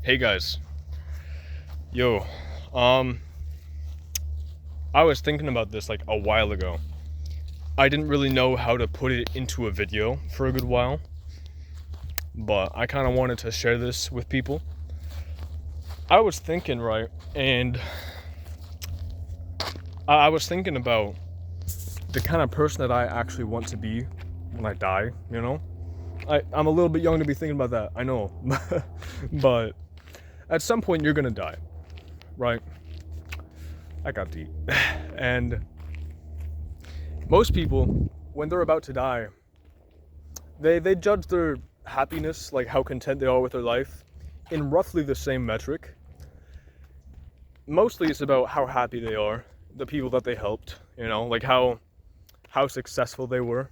Hey guys, yo, um, I was thinking about this like a while ago. I didn't really know how to put it into a video for a good while, but I kind of wanted to share this with people. I was thinking, right, and I was thinking about the kind of person that I actually want to be when I die, you know? I'm a little bit young to be thinking about that, I know, but at some point you're gonna die, right? I got deep. And most people, when they're about to die, they judge their happiness, like how content they are with their life, in roughly the same metric. Mostly it's about how happy they are, the people that they helped, like how successful they were.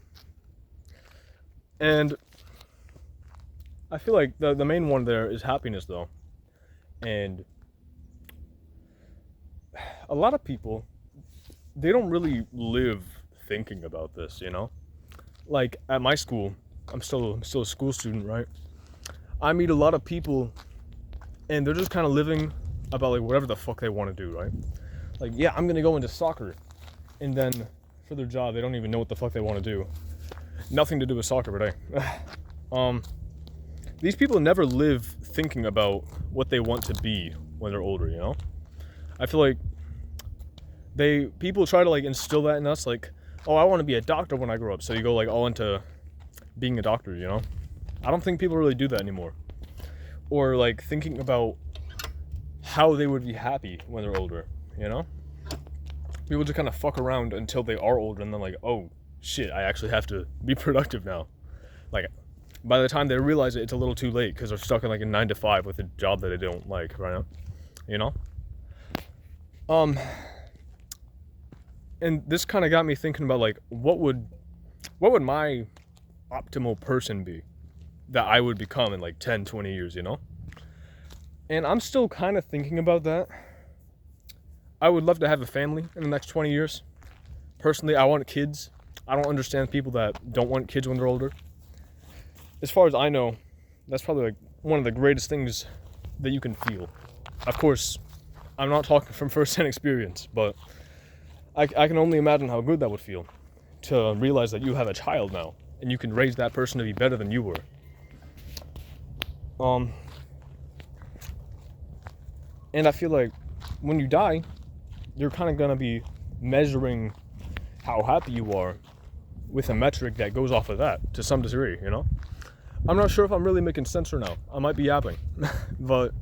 And I feel like the main one there is happiness though. And a lot of people, they don't really live thinking about this, Like at my school, I'm still a school student, right? I meet a lot of people and they're just kind of living about like whatever the fuck they want to do, right? Like, yeah, I'm gonna go into soccer, and then for their job, they don't even know what the fuck they want to do. Nothing to do with soccer, but hey, these people never live thinking about what they want to be when they're older, I feel like people try to like instill that in us, like, oh, I want to be a doctor when I grow up, so you go like all into being a doctor, I don't think people really do that anymore. Or like thinking about how they would be happy when they're older, People just kind of fuck around until they are older and then like, oh shit, I actually have to be productive now. Like by the time they realize it, it's a little too late because they're stuck in like a 9 to 5 with a job that they don't like right now, And this kind of got me thinking about like what would my optimal person be that I would become in like 10, 20 years, And I'm still kind of thinking about that. I would love to have a family in the next 20 years. Personally, I want kids. I don't understand people that don't want kids when they're older. As far as I know, that's probably like one of the greatest things that you can feel. Of course, I'm not talking from first-hand experience, but I can only imagine how good that would feel to realize that you have a child now and you can raise that person to be better than you were. And I feel like when you die, you're kind of gonna be measuring how happy you are with a metric that goes off of that to some degree, I'm not sure if I'm really making sense or not. I might be yapping, but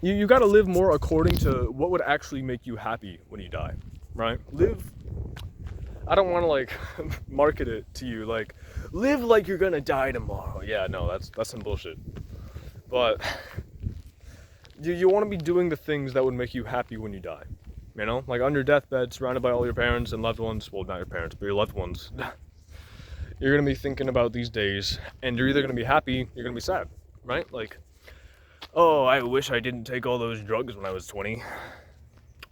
you gotta live more according to what would actually make you happy when you die, right? I don't want to like market it to you like, live like you're gonna die tomorrow. Yeah, no, that's some bullshit. But you want to be doing the things that would make you happy when you die, like on your deathbed, surrounded by all your parents and loved ones. Well, not your parents, but your loved ones. You're gonna be thinking about these days, and you're either gonna be happy, you're gonna be sad, right? Like, oh, I wish I didn't take all those drugs when I was 20.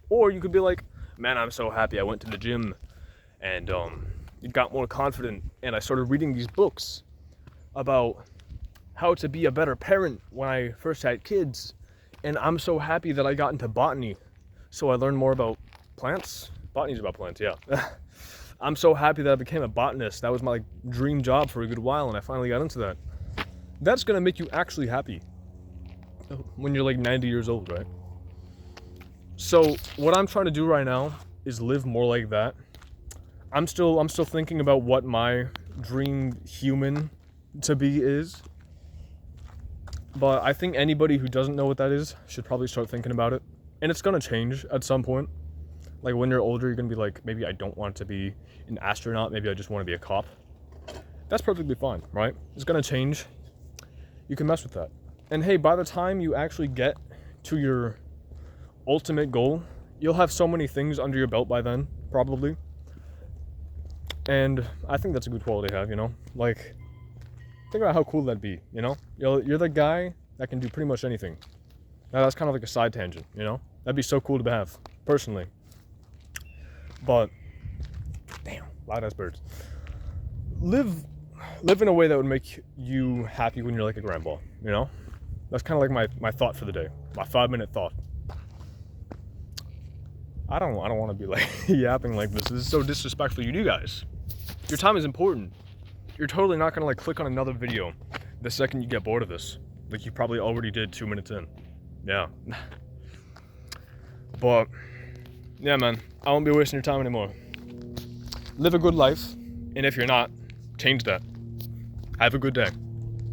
Or you could be like, man, I'm so happy I went to the gym and got more confident, and I started reading these books about how to be a better parent when I first had kids. And I'm so happy that I got into botany, so I learned more about plants. Botany's about plants, yeah. I'm so happy that I became a botanist. That was my dream job for a good while, and I finally got into that. That's gonna make you actually happy when you're like 90 years old, right? So what I'm trying to do right now is live more like that. I'm still thinking about what my dream human to be is. But I think anybody who doesn't know what that is should probably start thinking about it. And it's gonna change at some point. Like when you're older, you're gonna be like, maybe I don't want to be an astronaut, maybe I just want to be a cop. That's perfectly fine, right? It's gonna change. You can mess with that. And hey, by the time you actually get to your ultimate goal, you'll have so many things under your belt by then, probably. And I think that's a good quality to have, Like, think about how cool that'd be, You're the guy that can do pretty much anything. Now that's kind of like a side tangent, That'd be so cool to have, personally. But, damn, loud ass birds. Live in a way that would make you happy when you're like a grandpa, That's kind of like my thought for the day. My 5-minute thought. I don't want to be like yapping like this. This is so disrespectful to you guys. Your time is important. You're totally not gonna like click on another video the second you get bored of this. Like you probably already did 2 minutes in. Yeah. But yeah, man, I won't be wasting your time anymore. Live a good life, and if you're not, change that. Have a good day.